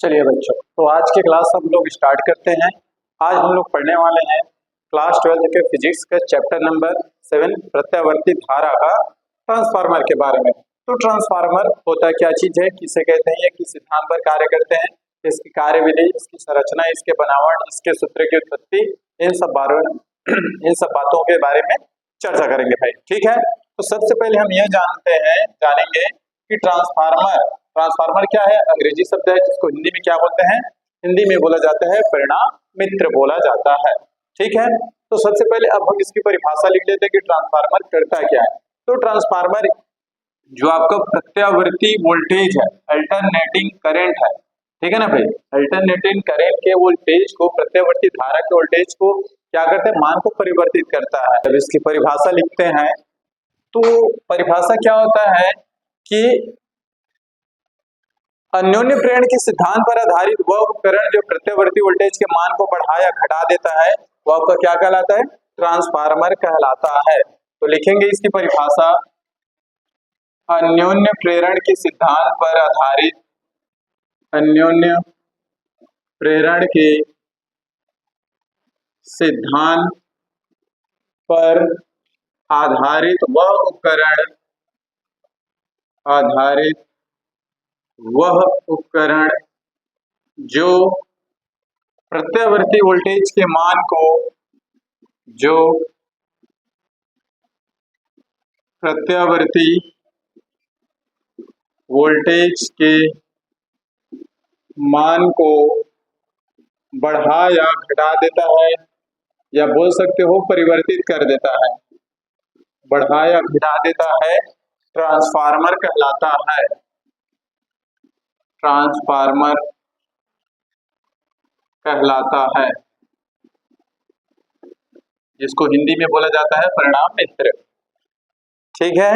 चलिए बच्चों, तो आज की क्लास हम लोग स्टार्ट करते हैं। आज हम लोग पढ़ने वाले हैं क्लास 12 के फिजिक्स का चैप्टर नंबर 7 प्रत्यावर्ती धारा का ट्रांसफार्मर के बारे में। तो ट्रांसफार्मर होता क्या चीज है, किसे कहते हैं, ये किस सिद्धांत पर कार्य करते हैं, इसकी कार्यविधि, इसकी संरचना, इसके बनावट, इसके सूत्र की उत्पत्ति, इन सब बातों के बारे में चर्चा करेंगे भाई। ठीक है, तो सबसे पहले हम यह जानेंगे कि ट्रांसफार्मर क्या है। अंग्रेजी शब्द है जिसको हिंदी में क्या बोलते हैं, हिंदी में बोला जाता है परिणाम मित्र बोला जाता है। ठीक है, तो सबसे पहले अब हम इसकी परिभाषा लिख लेते हैं कि ट्रांसफार्मर करता क्या है। तो ट्रांसफार्मर जो आपका प्रत्यावर्ती वोल्टेज है, अल्टरनेटिंग करंट है, ठीक है ना भाई, अल्टरनेटिंग करंट के वोल्टेज को, प्रत्यावर्ती धारा के वोल्टेज को क्या करते हैं, मान को परिवर्तित करता है। जब इसकी परिभाषा लिखते हैं तो परिभाषा क्या होता है कि अन्योन्य प्रेरण के सिद्धांत पर आधारित वह उपकरण जो प्रत्यावर्ती वोल्टेज के मान को बढ़ा या घटा देता है वह आपका क्या कहलाता है, ट्रांसफार्मर कहलाता है। तो लिखेंगे इसकी परिभाषा, अन्योन्य प्रेरण के सिद्धांत पर आधारित, अन्योन्य प्रेरण के सिद्धांत पर आधारित वह उपकरण जो प्रत्यावर्ती वोल्टेज के मान को, जो प्रत्यावर्ती वोल्टेज के मान को बढ़ा या घटा देता है, या बोल सकते हो परिवर्तित कर देता है, बढ़ा या घटा देता है, ट्रांसफार्मर कहलाता है। ट्रांसफार्मर कहलाता है, जिसको हिंदी में बोला जाता है परिणाम मित्र। ठीक है,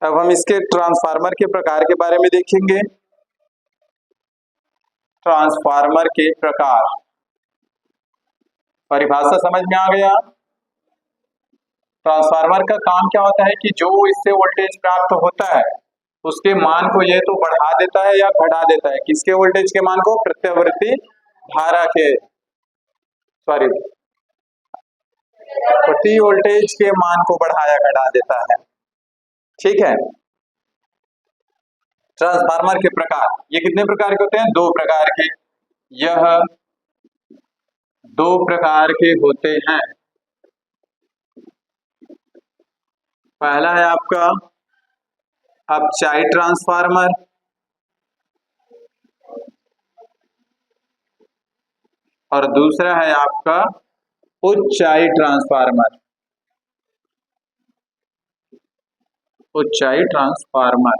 अब हम इसके ट्रांसफार्मर के प्रकार के बारे में देखेंगे। ट्रांसफार्मर के प्रकार, परिभाषा समझ में आ गया। ट्रांसफार्मर का काम क्या होता है कि जो इससे वोल्टेज प्राप्त होता है उसके मान को ये तो बढ़ा देता है या घटा देता है। किसके वोल्टेज के मान को, प्रत्यावर्ती धारा के, प्रति वोल्टेज के मान को बढ़ाया घटा देता है। ठीक है, ट्रांसफार्मर के प्रकार, ये कितने प्रकार के होते हैं, दो प्रकार के। यह दो प्रकार के होते हैं। पहला है आपका अपचाई ट्रांसफार्मर, और दूसरा है आपका उच्चाई ट्रांसफार्मर। उच्चाई ट्रांसफार्मर,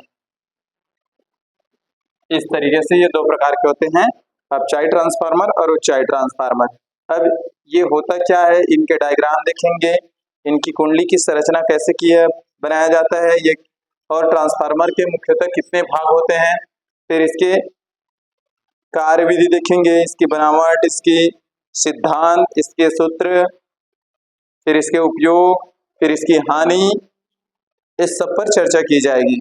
इस तरीके से ये दो प्रकार के होते हैं, अपचाई ट्रांसफार्मर और उच्चाई ट्रांसफार्मर। अब ये होता क्या है, इनके डायग्राम देखेंगे, इनकी कुंडली की संरचना कैसे की है, बनाया जाता है ये, और ट्रांसफार्मर के मुख्यतः कितने भाग होते हैं, फिर इसके कार्यविधि देखेंगे, इसकी बनावट, इसकी सिद्धांत, इसके सूत्र, फिर इसके उपयोग, फिर इसकी हानि, इस सब पर चर्चा की जाएगी।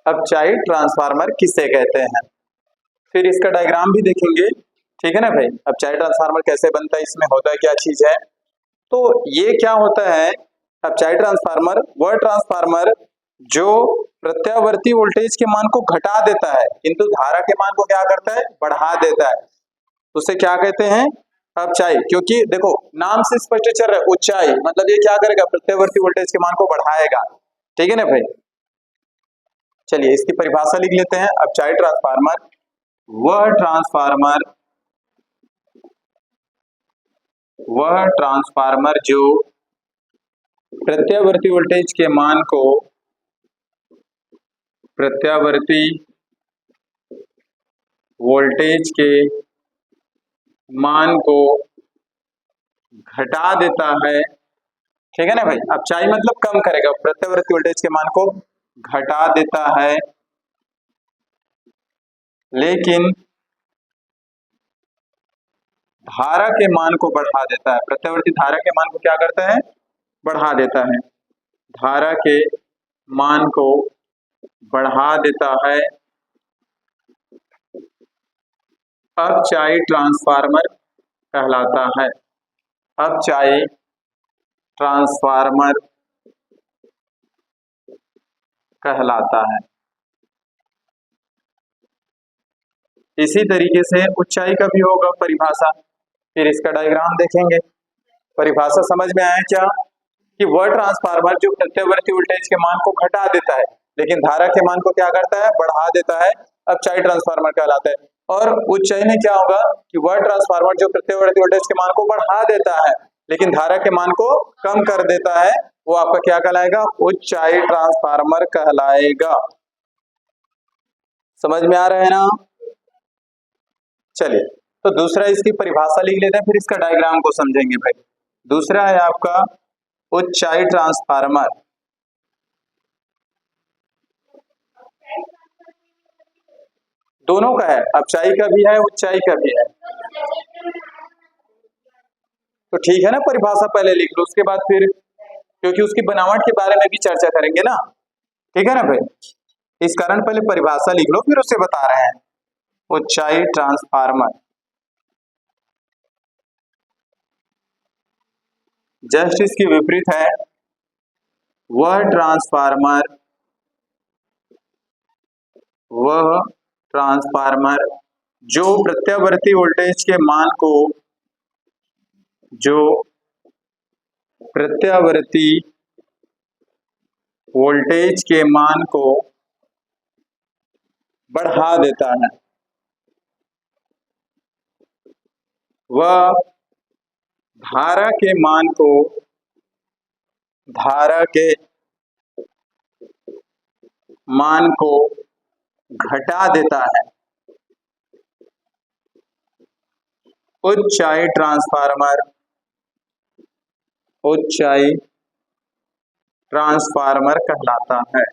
अपचाई ट्रांसफार्मर किसे कहते हैं, फिर इसका डायग्राम भी देखेंगे। ठीक है ना भाई, अपचाई ट्रांसफार्मर कैसे बनता है, इसमें होता है क्या चीज है। तो ये क्या होता है, अपचाई ट्रांसफार्मर वह ट्रांसफार्मर जो प्रत्यावर्ती वोल्टेज के मान को घटा देता है किंतु धारा के मान को क्या करता है, बढ़ा देता है, उसे क्या कहते हैं, अपचाई। क्योंकि देखो नाम से स्पष्ट चल रहा है, ऊंचाई मतलब ये क्या करेगा, प्रत्यावर्ती वोल्टेज के मान को बढ़ाएगा। ठीक है ना भाई, चलिए इसकी परिभाषा लिख लेते हैं। अपचाई ट्रांसफार्मर वह ट्रांसफार्मर जो प्रत्यावर्ती वोल्टेज के मान को, प्रत्यावर्ती वोल्टेज के मान को घटा देता है। ठीक है ना भाई, अपचाई मतलब कम करेगा, प्रत्यावर्ती वोल्टेज के मान को घटा देता है, लेकिन धारा के मान को बढ़ा देता है। प्रत्यावर्ती धारा के मान को क्या करता है, बढ़ा देता है, धारा के मान को बढ़ा देता है, अपचायी ट्रांसफार्मर कहलाता है। अपचायी ट्रांसफार्मर कहलाता है। इसी तरीके से ऊंचाई का भी होगा परिभाषा, फिर इसका डायग्राम देखेंगे। परिभाषा समझ में आया क्या? कि वह ट्रांसफार्मर जो प्रत्यावर्ती वोल्टेज के मान को घटा देता है लेकिन धारा के मान को क्या करता है, बढ़ा देता है, अपचायी ट्रांसफार्मर कहलाता है। और उच्चाई में क्या होगा कि वह ट्रांसफार्मर जो प्रत्यावर्ती वोल्टेज के मान को बढ़ा देता है लेकिन धारा के मान को कम कर देता है, वो आपका क्या कहलाएगा, उच्चाई ट्रांसफार्मर कहलाएगा। समझ में आ रहा है ना? चलिए, तो दूसरा इसकी परिभाषा लिख लेते हैं, फिर इसका डायग्राम को समझेंगे भाई। दूसरा है आपका उच्चाई ट्रांसफार्मर। दोनों का है, अपचाई का भी है, उच्चाई का भी है। तो ठीक है ना, परिभाषा पहले लिख लो, उसके बाद फिर क्योंकि उसकी बनावट के बारे में भी चर्चा करेंगे ना, ठीक है ना भाई। इस कारण पहले परिभाषा लिख लो, फिर उससे बता रहे हैं। उच्चाई ट्रांसफार्मर जस्ट इसकी विपरीत है वह ट्रांसफार्मर जो प्रत्यावर्ती वोल्टेज के मान को बढ़ा देता है। वह धारा के मान को घटा देता है। उच्चाई ट्रांसफार्मर कहलाता है।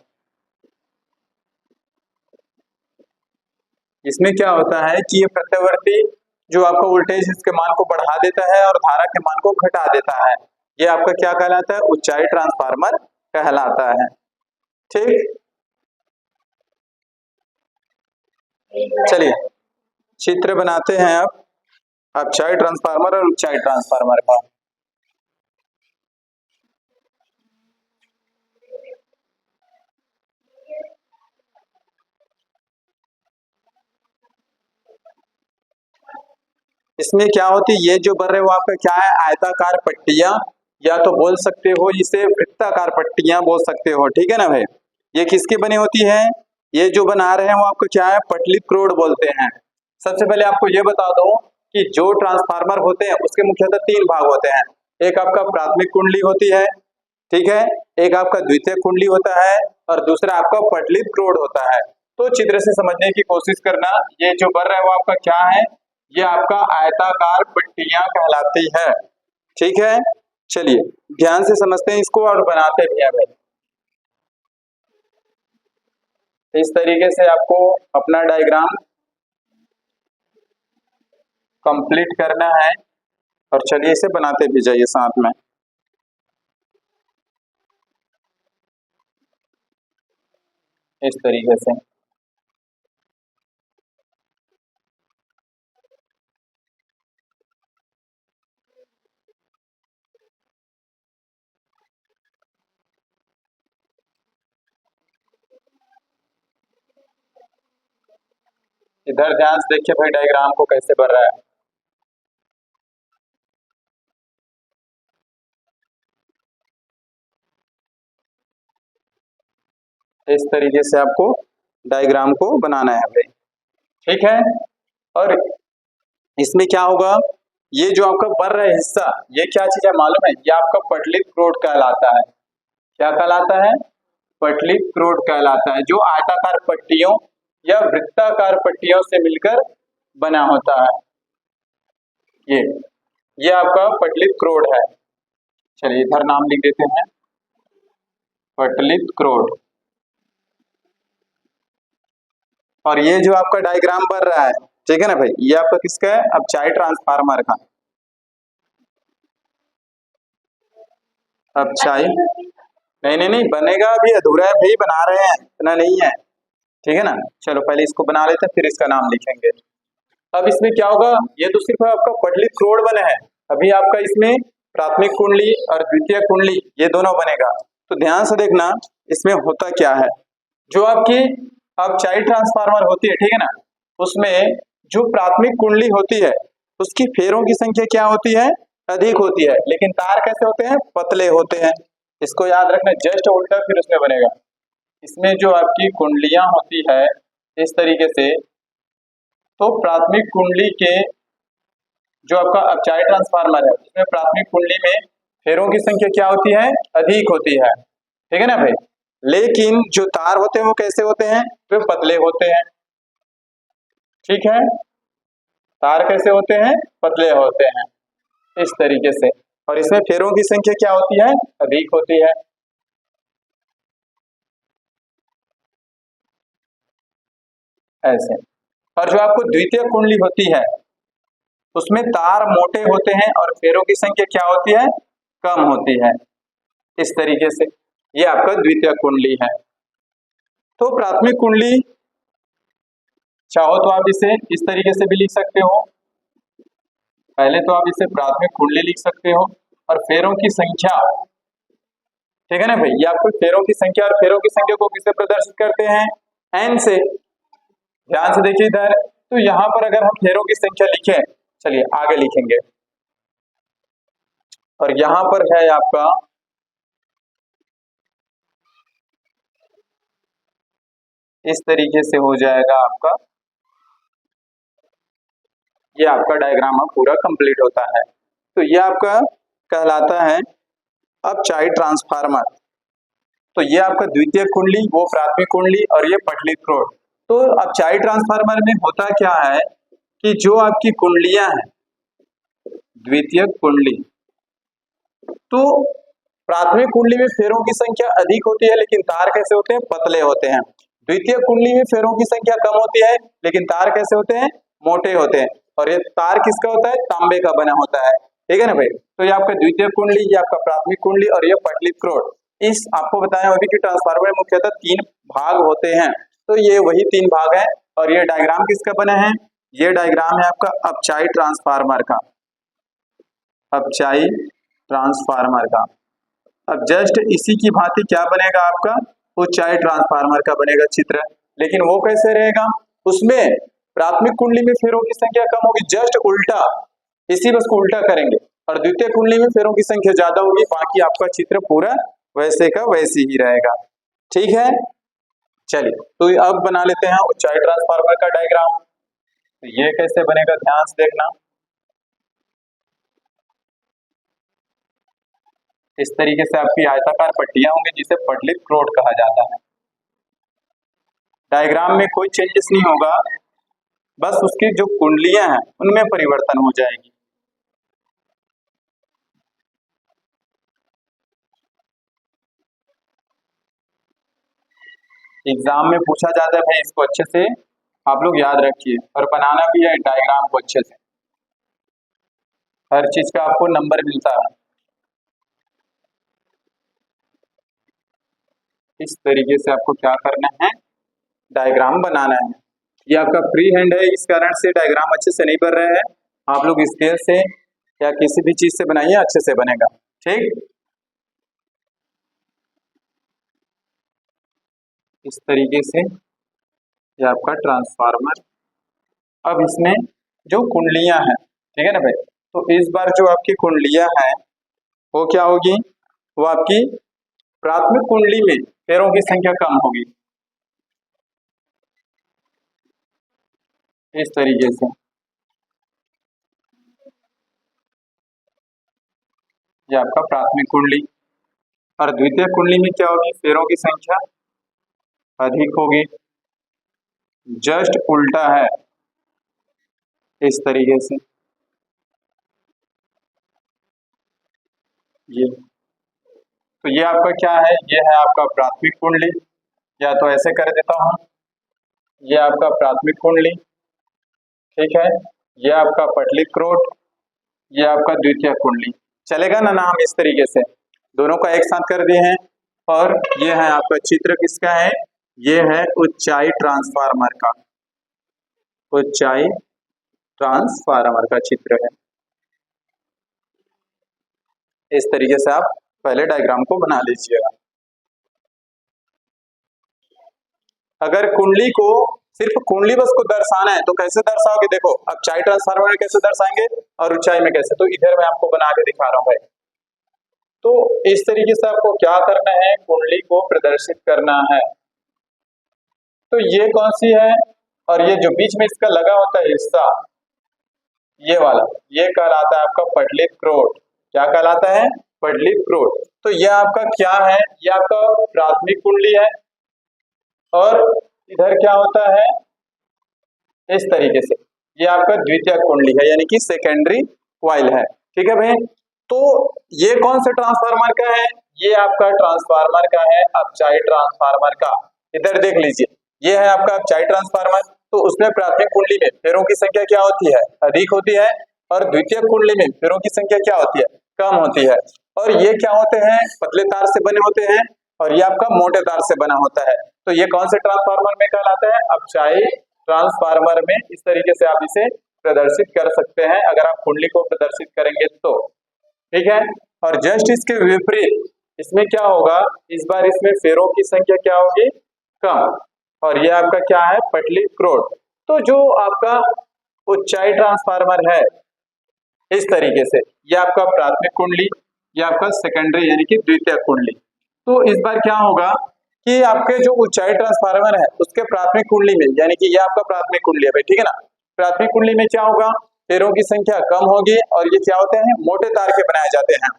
इसमें क्या होता है कि ये प्रत्यावर्ती जो आपका वोल्टेज इसके मान को बढ़ा देता है और धारा के मान को घटा देता है, ये आपका क्या कहलाता है, उच्चाई ट्रांसफार्मर कहलाता है। ठीक, चलिए चित्र बनाते हैं अब अपचायी ट्रांसफार्मर और उच्चाई ट्रांसफार्मर का। इसमें क्या होती है, ये जो बन रहे वो आपका क्या है, आयताकार पट्टियां, या तो बोल सकते हो इसे वृत्ताकार पट्टियां बोल सकते हो, ठीक है ना भाई। ये किसकी बनी होती है, ये जो बना रहे हैं वो आपको क्या है, पटलित क्रोड बोलते हैं। सबसे पहले आपको ये बता दो कि जो ट्रांसफार्मर होते हैं उसके मुख्यतः तीन भाग होते हैं। एक आपका प्राथमिक कुंडली होती है, ठीक है, एक आपका द्वितीय कुंडली होता है और दूसरा आपका पटलित क्रोड होता है। तो चित्र से समझने की कोशिश करना, ये जो बन रहा है वो आपका क्या है, ये आपका आयताकार पट्टियां कहलाती है। ठीक है, चलिए ध्यान से समझते हैं इसको और बनाते भी हैं भाई। इस तरीके से आपको अपना डायग्राम कंप्लीट करना है और चलिए इसे बनाते भी जाइए साथ में। इस तरीके से इधर ध्यान से देखिए भाई डायग्राम को कैसे बन रहा है। इस तरीके से आपको डायग्राम को बनाना है भाई, ठीक है। और इसमें क्या होगा, ये जो आपका बन रहा है हिस्सा, ये क्या चीज है मालूम है, ये आपका पटलित क्रोड कहलाता है। क्या कहलाता है, पटलित क्रोड कहलाता है, जो आयताकार पट्टियों या वृत्ताकार पट्टियों से मिलकर बना होता है। ये आपका पटलित क्रोड है। चलिए इधर नाम लिख देते हैं, पटलित क्रोड। और ये जो आपका डायग्राम बन रहा है, ठीक है ना भाई, ये आपका किसका है, अपचायी ट्रांसफार्मर का। अपचायी नहीं नहीं नहीं बनेगा, अभी अधूरा है भाई, बना रहे हैं, इतना नहीं है। ठीक है ना, चलो पहले इसको बना लेते हैं फिर इसका नाम लिखेंगे। अब इसमें क्या होगा, ये तो सिर्फ आपका पटलित क्रोड बना है, अभी आपका इसमें प्राथमिक कुंडली और द्वितीय कुंडली ये दोनों बनेगा। तो ध्यान से देखना इसमें होता क्या है। जो आपकी अब चाइल्ड ट्रांसफार्मर होती है, ठीक है ना, उसमें जो प्राथमिक कुंडली होती है उसकी फेरों की संख्या क्या होती है, अधिक होती है, लेकिन तार कैसे होते हैं, पतले होते हैं। इसको याद रखना, जस्ट उल्टा फिर उसमें बनेगा। इसमें जो आपकी कुंडलियां होती है इस तरीके से, तो प्राथमिक कुंडली के जो आपका अब चाइल्ड ट्रांसफार्मर है उसमें प्राथमिक कुंडली में फेरों की संख्या क्या होती है, अधिक होती है। ठीक है ना भाई, लेकिन जो तार होते हैं वो कैसे होते हैं, वे पतले होते हैं। ठीक है, तार कैसे होते हैं, पतले होते हैं इस तरीके से, और इसमें फेरों की संख्या क्या होती है, अधिक होती है। ऐसे, और जो आपको द्वितीय कुंडली होती है उसमें तार मोटे होते हैं और फेरों की संख्या क्या होती है, कम होती है। इस तरीके से ये आपका द्वितीय कुंडली है। तो प्राथमिक कुंडली चाहो तो आप इसे इस तरीके से भी लिख सकते हो, पहले तो आप इसे प्राथमिक कुंडली लिख सकते हो और फेरों की संख्या, ठीक है ना भाई, ये आपको फेरों की संख्या, और फेरों की संख्या को किससे प्रदर्शित करते हैं, एन से। ध्यान से देखिए इधर, तो यहां पर अगर हम फेरों की संख्या लिखें, चलिए आगे लिखेंगे, और यहां पर है आपका इस तरीके से हो जाएगा आपका, ये आपका डायग्राम अब पूरा कंप्लीट होता है। तो ये आपका कहलाता है अब चाइल्ड ट्रांसफार्मर। तो ये आपका द्वितीय कुंडली, वो प्राथमिक कुंडली, और ये पटलित क्रोड। तो अब चाइल्ड ट्रांसफार्मर में होता क्या है कि जो आपकी कुंडलियां हैं, द्वितीय कुंडली, तो प्राथमिक कुंडली में फेरों की संख्या अधिक होती है लेकिन तार कैसे होते हैं, पतले होते हैं। द्वितीय कुंडली में फेरों की संख्या कम होती है लेकिन तार कैसे होते हैं, मोटे होते हैं। और ये तार किसका होता है, तांबे का बना होता है। ठीक है ना भाई, तो ये आपका द्वितीय कुंडली, ये आपका प्राथमिक कुंडली, और ये पटलित क्रोड। इस आपको बताया अभी कि ट्रांसफार्मर में मुख्यतः 3 भाग होते हैं, तो ये वही 3 भाग है। और ये डायग्राम किसका बना है, ये डायग्राम है आपका अपचाई ट्रांसफार्मर का, अपचाई ट्रांसफार्मर का। अब जस्ट इसी की भांति क्या बनेगा आपका, उच्चाई ट्रांसफार्मर का बनेगा चित्र, लेकिन वो कैसे रहेगा, उसमें प्राथमिक कुंडली में फेरों की संख्या कम होगी, जस्ट उल्टा, इसी बस को उल्टा करेंगे, और द्वितीय कुंडली में फेरों की संख्या ज्यादा होगी, बाकी आपका चित्र पूरा वैसे का वैसे ही रहेगा। ठीक है, चलिए तो अब बना लेते हैं उच्चाई ट्रांसफार्मर का डायग्राम। तो ये कैसे बनेगा, ध्यान से देखना। इस तरीके से आपकी आयताकार पट्टियां होंगी जिसे पटलित क्रोड कहा जाता है। डायग्राम में कोई चेंजेस नहीं होगा, बस उसकी जो कुंडलियां हैं उनमें परिवर्तन हो जाएगी। एग्जाम में पूछा जाता है भाई, इसको अच्छे से आप लोग याद रखिए, और बनाना भी है डायग्राम को अच्छे से, हर चीज का आपको नंबर मिलता है। इस तरीके से आपको क्या करना है, डायग्राम बनाना है। ये आपका फ्री हैंड है, इस कारण से डायग्राम अच्छे से नहीं बन रहे हैं, आप लोग स्केल से या किसी भी चीज से बनाइए, अच्छे से बनेगा। ठीक, इस तरीके से ये आपका ट्रांसफार्मर। अब इसमें जो कुंडलियां हैं, ठीक है ना भाई, तो इस बार जो आपकी कुंडलियां हैं वो क्या होगी, वो आपकी प्राथमिक कुंडली में फेरों की संख्या कम होगी, इस तरीके से। ये आपका प्राथमिक कुंडली, और द्वितीय कुंडली में क्या होगी, फेरों की संख्या अधिक होगी, जस्ट उल्टा है, इस तरीके से। ये तो ये आपका क्या है, ये है आपका प्राथमिक कुंडली, या तो ऐसे कर देता हूं, ये आपका प्राथमिक कुंडली, ठीक है, ये आपका पटलित क्रोड, ये आपका द्वितीय कुंडली। चलेगा ना नाम, इस तरीके से दोनों का एक साथ कर दिए हैं। और ये है आपका चित्र किसका है, ये है ऊंचाई ट्रांसफार्मर का, ऊंचाई ट्रांसफार्मर का चित्र है। इस तरीके से आप पहले डायग्राम को बना लीजिएगा। अगर कुंडली को सिर्फ कुंडली बस को दर्शाना है तो कैसे दर्शाओगे, देखो अब ऊंचाई ट्रांसफार्मर में कैसे दर्शाएंगे और ऊंचाई में कैसे, तो इधर मैं आपको बना के दिखा रहा हूं भाई। तो इस तरीके से आपको क्या करना है, कुंडली को प्रदर्शित करना है। तो ये कौन सी है, और ये जो बीच में इसका लगा होता है हिस्सा, ये वाला, ये कहलाता है आपका पटलित क्रोट। क्या कहलाता है, पटलित क्रोट। तो ये आपका क्या है, ये आपका प्राथमिक कुंडली है, और इधर क्या होता है इस तरीके से, ये आपका द्वितीयक कुंडली है, यानी कि सेकेंडरी कॉइल है। ठीक है भाई, तो ये कौन से ट्रांसफार्मर का है, ये आपका ट्रांसफार्मर का है अपचाई ट्रांसफार्मर का। इधर देख लीजिए, ये है आपका अपचाई ट्रांसफार्मर। तो उसमें प्राथमिक कुंडली में फेरों की संख्या क्या होती है, अधिक होती है, और द्वितीयक कुंडली में फेरों की संख्या क्या होती है, कम होती है। और ये क्या होते हैं, पतले तार से बने होते हैं, और ये आपका मोटे तार से बना होता है। तो ये कौन से ट्रांसफार्मर में कहलाता है, अपचाई ट्रांसफार्मर में। इस तरीके से आप इसे प्रदर्शित कर सकते हैं अगर आप कुंडली को प्रदर्शित करेंगे तो। ठीक है, और जस्ट इसके विपरीत इसमें क्या होगा, इस बार इसमें फेरों की संख्या क्या होगी, कम, और ये आपका क्या है, पटलित क्रोट। तो जो आपका ऊंचाई ट्रांसफार्मर है इस तरीके से, ये आपका प्राथमिक कुंडली, ये आपका सेकेंडरी यानी कि द्वितीयक कुंडली। तो इस बार क्या होगा कि आपके जो ऊंचाई ट्रांसफार्मर है उसके प्राथमिक कुंडली में, यानी कि ये आपका प्राथमिक कुंडली है भाई, ठीक है ना, प्राथमिक कुंडली में क्या होगा, फेरों की संख्या कम होगी, और ये क्या होते हैं, मोटे तार के बनाए जाते हैं।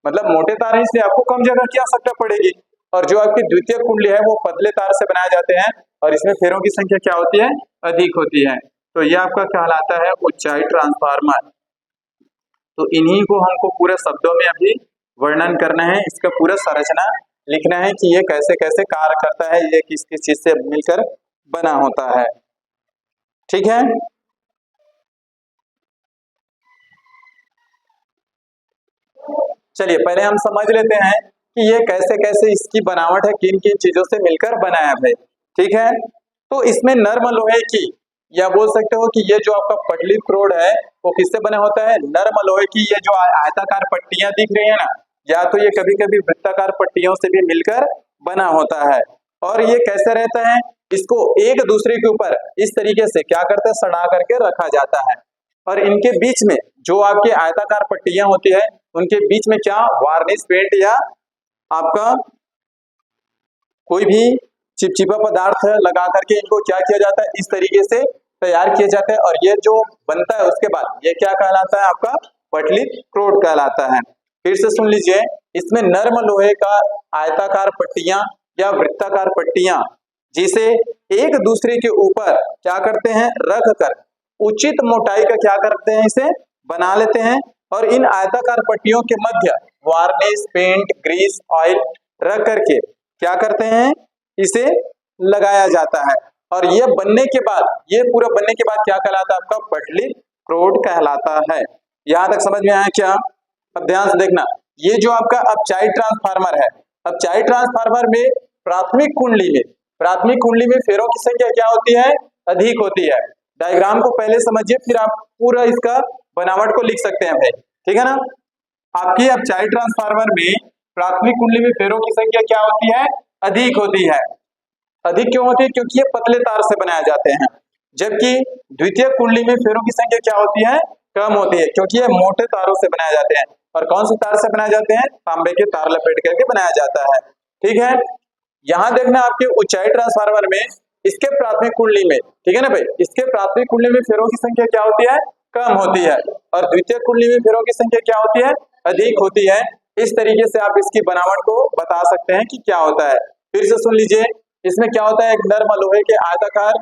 मतलब मोटे तार है इसलिए आपको कम जगह की आवश्यकता पड़ेगी, और जो आपकी द्वितीयक कुंडली है वो पतले तार से बनाए जाते हैं, और इसमें फेरों की संख्या क्या होती है, अधिक होती है। तो ये आपका कहलाता है ऊंचाई ट्रांसफार्मर। तो इन्हीं को हमको पूरे शब्दों में अभी वर्णन करना है, इसका पूरा संरचना लिखना है कि ये कैसे कैसे कार्य करता है, ये किस किस चीज से मिलकर बना होता है। ठीक है, चलिए पहले हम समझ लेते हैं कि ये कैसे कैसे इसकी बनावट है, किन किन चीजों से मिलकर बनाया है। ठीक है, तो इसमें नर्म लोहे की, या बोल सकते हो कि ये जो आपका पटलित क्रोट है वो किससे बना होता है, नर्म लोहे की। ये जो आयताकार पट्टियां दिख रही है ना, या तो ये कभी कभी वृत्ताकार पट्टियों से भी मिलकर बना होता है। और ये कैसे रहता है, इसको एक दूसरे के ऊपर इस तरीके से क्या करते हैं, सड़ा करके रखा जाता है, और इनके बीच में जो आपकी आयताकार पट्टियां होती है उनके बीच में क्या, वार्निश पेंट या आपका कोई भी चिपचिपा पदार्थ लगा करके इनको क्या किया जाता है, इस तरीके से तैयार किए जाते हैं, और ये जो बनता है उसके बाद ये क्या कहलाता है, आपका पटलित क्रोट कहलाता है। फिर से सुन लीजिए, इसमें नर्म लोहे का आयताकार पट्टियां या वृत्ताकार पट्टियां जिसे एक दूसरे के ऊपर क्या करते हैं, रख कर उचित मोटाई का क्या करते हैं, इसे बना लेते हैं, और इन आयताकार पट्टियों के मध्य वार्निश पेंट ग्रीस ऑयल रख करके क्या करते हैं, इसे लगाया जाता है। और ये बनने के बाद, ये पूरा बनने के बाद क्या कहलाता है, आपका पटलित क्रोट कहलाता है। यहां तक समझ में आया क्या, अब ध्यान से देखना, ये जो आपका अपचाई ट्रांसफार्मर है, अपचाई ट्रांसफार्मर में प्राथमिक कुंडली में फेरों की संख्या क्या होती है, अधिक होती है। डायग्राम को पहले समझिए, फिर आप पूरा इसका बनावट को लिख सकते हैं भाई, ठीक है ना। आपकी अपचाई ट्रांसफार्मर में प्राथमिक कुंडली में फेरों की संख्या क्या होती है, अधिक होती है। अधिक क्यों होती है, क्योंकि ये पतले तार से बनाए जाते हैं, जबकि द्वितीय कुंडली में फेरों की संख्या क्या होती है, कम होती है, क्योंकि ये मोटे तारों से बनाए जाते हैं। और कौन से तार से बनाए जाते हैं, तांबे के तार लपेट करके बनाया जाता है। ठीक है, यहां देखना आपके ऊंचाई ट्रांसफार्मर में इसके प्राथमिक कुंडली में, ठीक है ना भाई, इसके प्राथमिक कुंडली में फेरों की संख्या क्या होती है, कम होती है, और द्वितीय कुंडली में फेरों की संख्या क्या होती है, अधिक होती है। इस तरीके से आप इसकी बनावट को बता सकते हैं कि क्या होता है। फिर से सुन लीजिए, इसमें क्या होता है, एक नर्म लोहे के आयताकार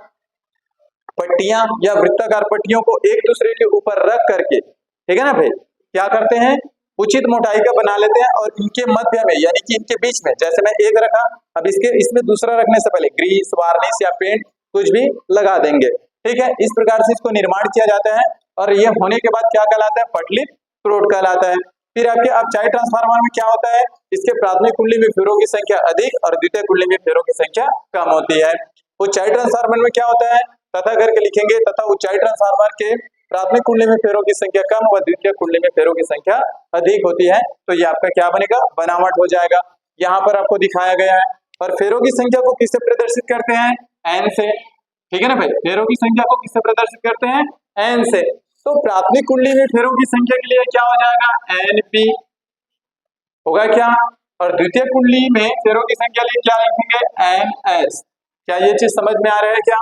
पट्टियां या वृत्ताकार पट्टियों को एक दूसरे के ऊपर रख करके, ठीक है ना भाई, क्या करते हैं, उचित मोटाई का बना लेते हैं, और इनके मध्य में यानी कि इनके बीच में, जैसे मैं एक रखा, अब इसमें दूसरा रखने से पहले ग्रीस वार्निश या पेंट कुछ भी लगा देंगे। ठीक है, इस प्रकार से इसको निर्माण किया जाता है, और ये होने के बाद क्या कहलाता है, पटलित क्रोट कहलाता है। फिर आपके अब चाई ट्रांसफार्मर में क्या होता है, इसके प्राथमिक कुंडली में फेरों की संख्या अधिक और द्वितीय कुंडली में फेरों की संख्या कम होती है। ऊंचाई ट्रांसफार्मर में क्या होता है, तथा करके लिखेंगे, तथा ऊंचाई ट्रांसफार्मर के प्राथमिक कुंडली में फेरों की संख्या कम और द्वितीय कुंडली में फेरों की संख्या अधिक होती है। तो ये आपका क्या बनेगा, बनावट हो जाएगा। यहाँ पर आपको दिखाया गया है। और फेरों की संख्या को किससे प्रदर्शित करते हैं, एन से। ठीक है ना भाई, फेरों की संख्या को किससे प्रदर्शित करते हैं, एन से। तो प्राथमिक कुंडली में फेरों की संख्या के लिए क्या हो जाएगा, एनपी होगा क्या, और द्वितीय कुंडली में फेरों की संख्या लिए क्या लिखेंगे, एनएस। क्या ये चीज समझ में आ रहा है क्या,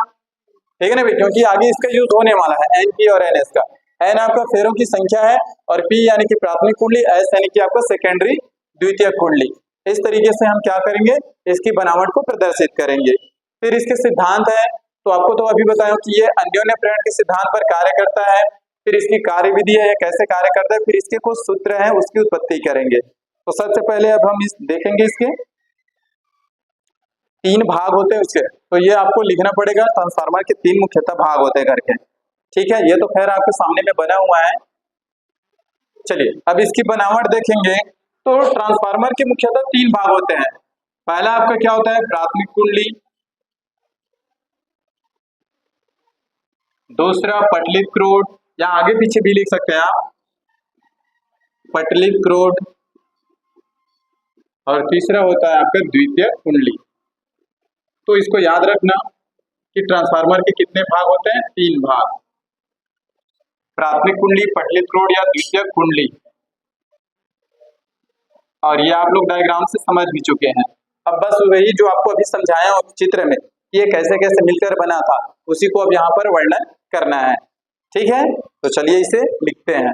ठीक है ना भाई, क्योंकि आगे इसका यूज होने वाला है एनपी और एनएस का। एन आपका फेरों की संख्या है और पी यानी कि प्राथमिक कुंडली, एस यानी कि आपका सेकेंडरी द्वितीय कुंडली। इस तरीके से हम क्या करेंगे, इसकी बनावट को प्रदर्शित करेंगे। फिर इसके सिद्धांत है, तो आपको तो अभी बताया कि ये अन्योन्य प्रेरण के सिद्धांत पर कार्य करता है। फिर इसकी कार्य विधि है, कैसे कार्य करता है, फिर इसके कुछ सूत्र हैं, उसकी उत्पत्ति करेंगे। तो सबसे पहले अब हम देखेंगे इसके 3 भाग होते हैं उसके, तो ये आपको लिखना पड़ेगा। ट्रांसफार्मर के 3 मुख्यतः भाग होते हैं करके, ठीक है। ये तो खैर आपके सामने में बना हुआ है। चलिए अब इसकी बनावट देखेंगे। तो ट्रांसफार्मर के मुख्यतः 3 भाग होते हैं। पहला आपका क्या होता है, प्राथमिक कुंडली, दूसरा पटलित क्रोड, या आगे पीछे भी लिख सकते हैं आप, पटलित क्रोड, और तीसरा होता है आपका द्वितीय कुंडली। तो इसको याद रखना कि ट्रांसफार्मर के कितने भाग होते हैं, 3 भाग, प्राथमिक कुंडली, पटलित क्रोड या द्वितीय कुंडली। और ये आप लोग डायग्राम से समझ भी चुके हैं। अब बस वही जो आपको अभी समझाया उस चित्र में, ये कैसे कैसे मिलकर बना था, उसी को अब यहाँ पर वर्णन करना है, ठीक है। तो चलिए इसे लिखते हैं।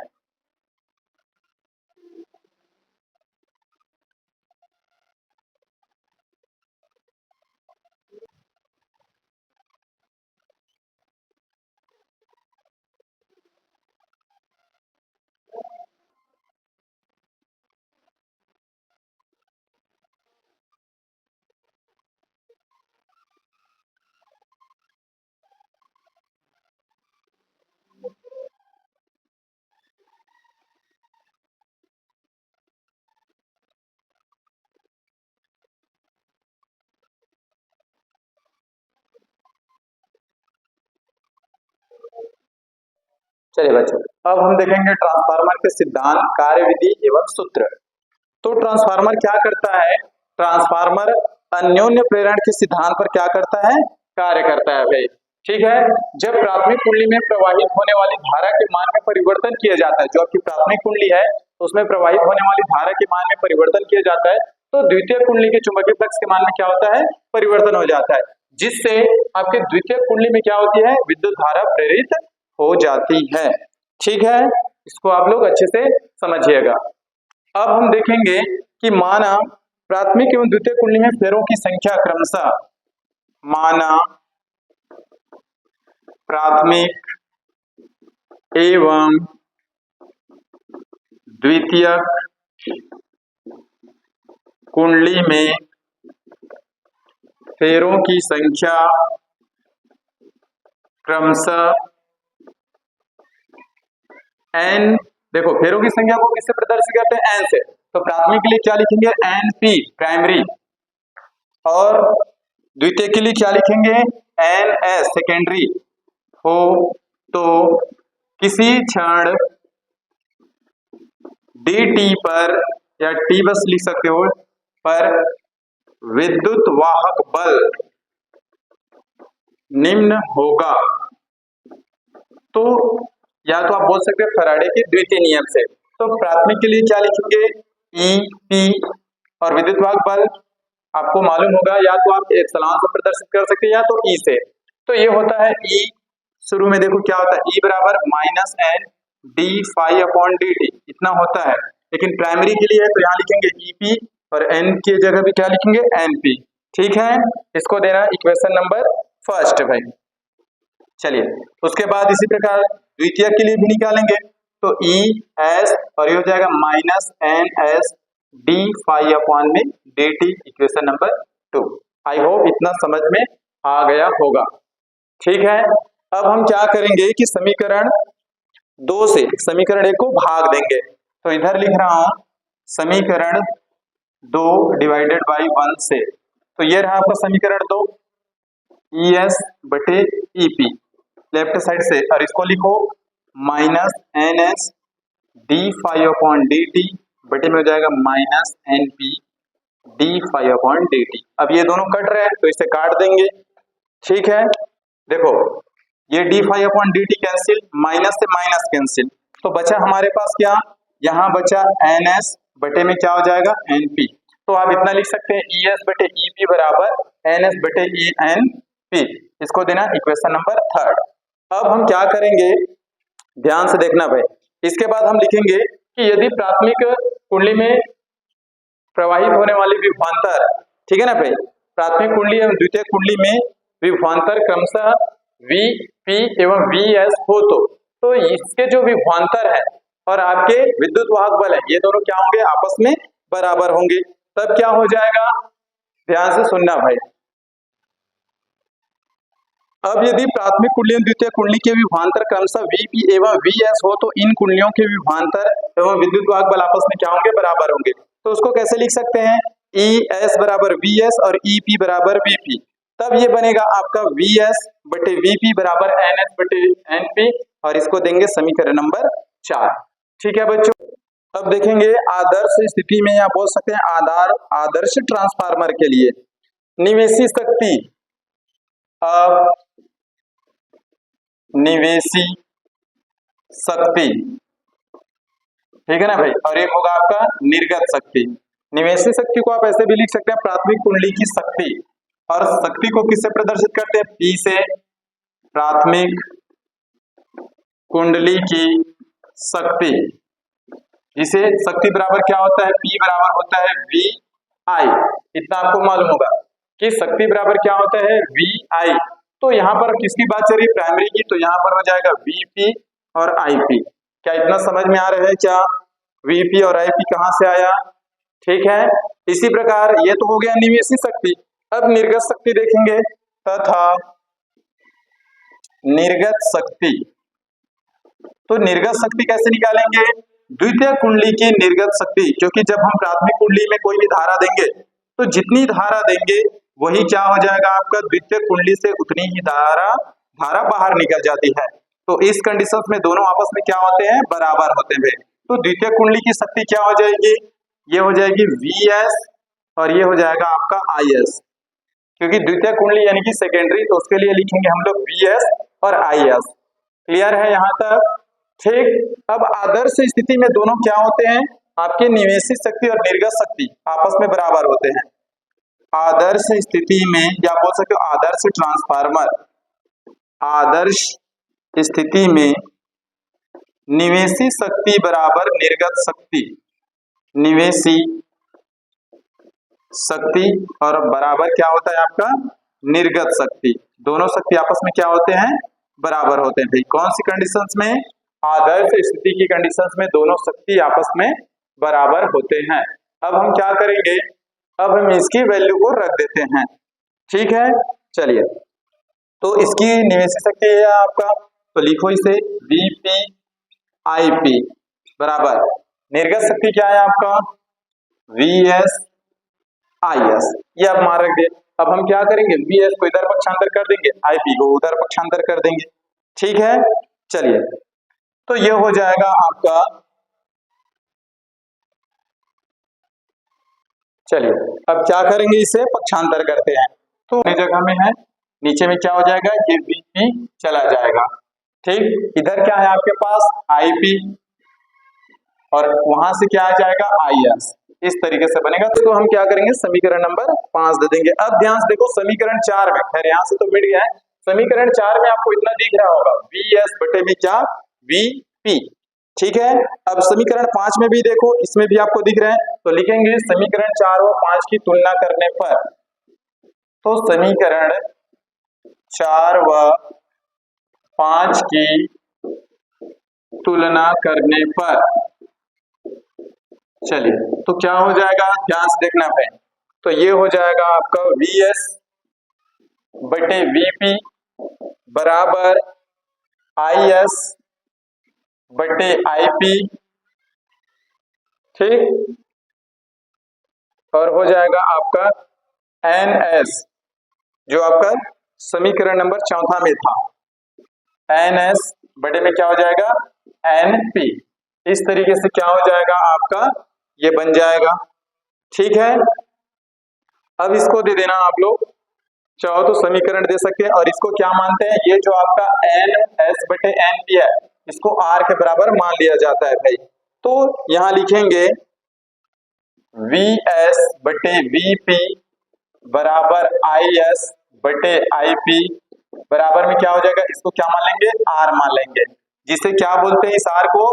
चलिए बच्चों, अब हम देखेंगे ट्रांसफार्मर के सिद्धांत, कार्यविधि एवं सूत्र। तो ट्रांसफार्मर क्या करता है, ट्रांसफार्मर अन्योन्य प्रेरण के सिद्धांत पर क्या करता है, कार्य करता है भाई, ठीक है। जब प्राथमिक कुंडली में प्रवाहित होने वाली धारा के मान में परिवर्तन किया जाता है, जो आपकी प्राथमिक कुंडली है उसमें प्रवाहित होने वाली धारा के मान में परिवर्तन किया जाता है, तो द्वितीय कुंडली के चुंबकीय फ्लक्स के मान में क्या होता है, परिवर्तन हो जाता है, जिससे आपके द्वितीय कुंडली में क्या होती है, विद्युत धारा प्रेरित हो जाती है, ठीक है। इसको आप लोग अच्छे से समझिएगा। अब हम देखेंगे कि माना प्राथमिक एवं द्वितीय कुंडली में फेरों की संख्या क्रमशः, माना प्राथमिक एवं द्वितीयक कुंडली में फेरों की संख्या क्रमशः एन, देखो फेरों की संख्या को किससे प्रदर्शित करते हैं, एन से। तो प्राथमिक के लिए क्या लिखेंगे, एन पी प्राइमरी, और द्वितीय के लिए क्या लिखेंगे, एन एस सेकेंडरी हो। तो किसी क्षण डी टी पर, या टी बस लिख सकते हो, पर विद्युत वाहक बल निम्न होगा। तो या तो आप बोल सकते हैं फैराडे के द्वितीय नियम से। तो प्राथमिक के लिए क्या लिखेंगे, ई पी, और विद्युत वाहक बल आपको मालूम होगा, या तो आप एप्सिलॉन से प्रदर्शित कर सकते हैं या तो ई से। तो ये होता है ई, शुरू में देखो क्या होता है, ई बराबर minus N D phi upon D T, इतना होता है। लेकिन प्राइमरी के लिए है तो यहाँ लिखेंगे ई पी, और एन की जगह भी क्या लिखेंगे, एन पी, ठीक है। इसको देना इक्वेशन नंबर फर्स्ट भाई। चलिए उसके बाद इसी प्रकार द्वितीय के लिए भी निकालेंगे, तो ई एस, और ये हो जाएगा minus N S d phi upon में d t, equation number 2। I hope इतना समझ में आ गया होगा, ठीक है। अब हम क्या करेंगे कि समीकरण 2 से समीकरण 1 को भाग देंगे। तो इधर लिख रहा हूं समीकरण 2 डिवाइडेड बाई 1 से। तो ये रहा आपका समीकरण 2 ई एस बटे ई पी लेफ्ट साइड से, और इसको लिखो minus N S D five upon D T बटे में हो जाएगा minus N P D five upon D T. अब ये दोनों कट रहे हैं तो इसे काट देंगे, ठीक है। देखो ये D five upon D T cancel, minus से माइनस कैंसिल, तो बचा हमारे पास क्या, यहाँ बचा एन एस बटे में क्या हो जाएगा एन पी। तो आप इतना लिख सकते हैं ई एस बटे ई पी बराबर एन एस बटे ई एन पी, इसको देना इक्वेशन नंबर 3। अब हम क्या करेंगे, ध्यान से देखना भाई। इसके बाद हम लिखेंगे कि यदि प्राथमिक कुंडली में प्रवाहित होने वाली विभवांतर, ठीक है ना भाई, प्राथमिक कुंडली एवं द्वितीय कुंडली में विभवांतर क्रमशः वी पी एवं वी एस हो तो इसके जो विभवांतर है और आपके विद्युत वाहक बल है, ये दोनों क्या होंगे, आपस में बराबर होंगे। तब क्या हो जाएगा, ध्यान से सुनना भाई। अब यदि प्राथमिक कुंडली एवं द्वितीय कुंडली के विभवांतर क्रमशः वीपी एवं वीएस हो तो इन कुंडलियों के विभवांतर एवं विद्युत वाहक बल आपस में क्या होंगे, बराबर होंगे। तो उसको कैसे लिख सकते हैं, ई एस बराबर वी एस और ई पी बराबर वीपी। तब ये बनेगा आपका वी एस बटे वीपी बराबर एन एस बटे एन पी, और इसको देंगे समीकरण नंबर 4। ठीक है बच्चों। अब देखेंगे आदर्श स्थिति में, या बोल सकते हैं आदर्श ट्रांसफार्मर के लिए निवेशी शक्ति। अब निवेशी शक्ति, ठीक है ना भाई, और एक होगा आपका निर्गत शक्ति। निवेशी शक्ति को आप ऐसे भी लिख सकते हैं प्राथमिक कुंडली की शक्ति, और शक्ति को किससे प्रदर्शित करते हैं, पी से। प्राथमिक कुंडली की शक्ति, जिसे शक्ति बराबर क्या होता है, पी बराबर होता है वी आई। इतना आपको मालूम होगा कि शक्ति बराबर क्या होता है, वी आई। तो यहाँ पर किसकी बात चल रही है, प्राइमरी की, तो यहाँ पर हो जाएगा वीपी और आईपी। क्या इतना समझ में आ रहा है क्या, वीपी और आईपी कहाँ से आया, ठीक है। इसी प्रकार ये तो हो गया निवेशी शक्ति। अब निर्गत शक्ति देखेंगे, तथा निर्गत शक्ति। तो निर्गत शक्ति कैसे निकालेंगे, द्वितीय कुंडली की निर्गत शक्ति, क्योंकि जब हम प्राथमिक कुंडली में कोई भी धारा देंगे तो जितनी धारा देंगे वही क्या हो जाएगा आपका, द्वितीय कुंडली से उतनी ही धारा बाहर निकल जाती है। तो इस कंडीशन में दोनों आपस में क्या होते हैं, बराबर होते हैं। तो द्वितीय कुंडली की शक्ति क्या हो जाएगी, ये हो जाएगी Vs और ये हो जाएगा आपका Is, क्योंकि द्वितीय कुंडली यानी कि सेकेंडरी, तो उसके लिए लिखेंगे हम लोग Vs और Is। क्लियर है यहाँ तक, ठीक। अब आदर्श स्थिति में दोनों क्या होते हैं, आपके निवेशी शक्ति और निर्गत शक्ति आपस में बराबर होते हैं। आदर्श स्थिति में, या बोल सकते हो आदर्श ट्रांसफार्मर, आदर्श स्थिति में निवेशी शक्ति बराबर निर्गत शक्ति, निवेशी शक्ति और बराबर क्या होता है आपका, निर्गत शक्ति। दोनों शक्ति आपस में क्या होते हैं, बराबर होते हैं। भाई कौन सी कंडीशंस में, आदर्श स्थिति की कंडीशंस में दोनों शक्ति आपस में बराबर होते हैं। अब हम क्या करेंगे, अब हम इसकी वैल्यू को रख देते हैं, ठीक है। चलिए, तो इसकी निवेशी शक्ति है आपका, तो लिखो इसे Vp Ip बराबर निर्गत शक्ति क्या है आपका, Vs Is। ये अब मान रख दिए। अब हम क्या करेंगे, Vs को इधर पक्षांतर कर देंगे, Ip को उधर पक्षांतर कर देंगे, ठीक है। चलिए, तो ये हो जाएगा आपका, चलिए अब क्या करेंगे, इसे पक्षांतर करते हैं। तो जगह में है, नीचे में क्या हो जाएगा, ये Vp चला जाएगा, ठीक। इधर क्या है आपके पास Ip, और वहां से क्या आ जाएगा Is। इस तरीके से बनेगा। तो हम क्या करेंगे, समीकरण नंबर 5 दे देंगे। अब ध्यान से देखो समीकरण 4 में, खैर यहाँ से तो मिट गया है, समीकरण 4 में आपको इतना दिख रहा होगा Vs बटे में क्या, Vp, ठीक है। अब समीकरण 5 में भी देखो, इसमें भी आपको दिख रहा है, तो लिखेंगे समीकरण 4 और 5 की तुलना करने पर, तो समीकरण 4 व 5 की तुलना करने पर, चलिए तो क्या हो जाएगा, ध्यान से देखना है। तो ये हो जाएगा आपका Vs बटे Vp बराबर Is बटे Ip ठीक, और हो जाएगा आपका NS, जो आपका समीकरण नंबर चौथा में था। NS बड़े में क्या हो जाएगा, NP। इस तरीके से क्या हो जाएगा आपका, ये बन जाएगा। ठीक है, अब इसको दे देना आप लोग, चाहो तो समीकरण दे सकते हैं, और इसको क्या मानते हैं, ये जो आपका NS बटे NP है, इसको R के बराबर मान लिया जाता है भाई। तो यहां लिखेंगे VS बटे VP बराबर IS बटे IP बराबर में क्या हो जाएगा, इसको क्या मान लेंगे, R मान लेंगे। जिसे क्या बोलते हैं, इस R को,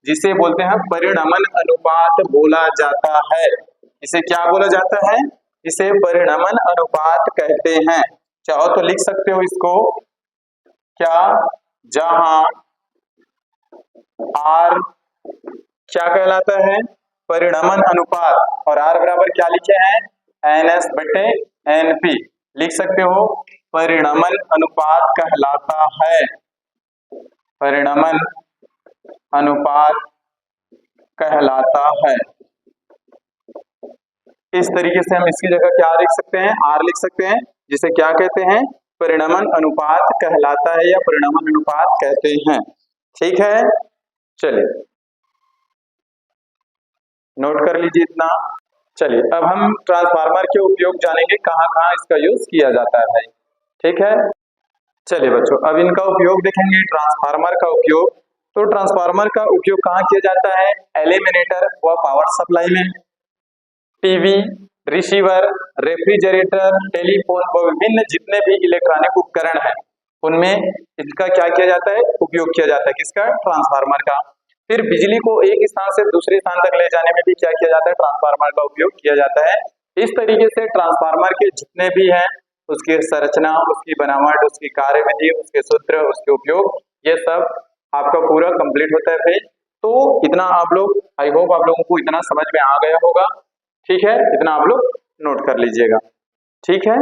जिसे बोलते हैं परिणमन अनुपात बोला जाता है। इसे क्या बोला जाता है, इसे परिणमन अनुपात कहते हैं। चाहो तो लिख सकते हो इसको क्या, जहां R क्या कहलाता है, परिणमन अनुपात, और R बराबर क्या लिखे हैं, NS बटे NP। लिख सकते हो परिणमन अनुपात कहलाता है, परिणमन अनुपात कहलाता है। इस तरीके से हम इसकी जगह क्या लिख सकते हैं, R लिख सकते हैं, जिसे क्या कहते हैं, परिणमन अनुपात कहलाता है या परिणमन अनुपात कहते हैं। ठीक है, चलिए नोट कर लीजिए इतना। चलिए अब हम ट्रांसफार्मर के उपयोग जानेंगे, कहाँ कहाँ इसका यूज किया जाता है भाई। ठीक है, चलिए बच्चों अब इनका उपयोग देखेंगे। ट्रांसफार्मर का उपयोग, तो ट्रांसफार्मर का उपयोग कहाँ किया जाता है, एलिमिनेटर व पावर सप्लाई में, टीवी, रिसीवर, रेफ्रिजरेटर, टेलीफोन व विभिन्न जितने भी इलेक्ट्रॉनिक उपकरण हैं उनमें इसका क्या किया जाता है, उपयोग किया जाता है, किसका, ट्रांसफार्मर का। फिर बिजली को एक स्थान से दूसरे स्थान तक ले जाने में भी क्या किया जाता है, ट्रांसफार्मर का उपयोग किया जाता है। इस तरीके से ट्रांसफार्मर के जितने भी हैं, उसकी संरचना, उसकी बनावट, उसकी कार्यविधि, उसके सूत्र, उसके उपयोग, ये सब आपका पूरा कंप्लीट होता है भाई। तो इतना आप लोग, आई होप आप लोगों को इतना समझ में आ गया होगा। ठीक है, इतना आप लोग नोट कर लीजिएगा। ठीक है।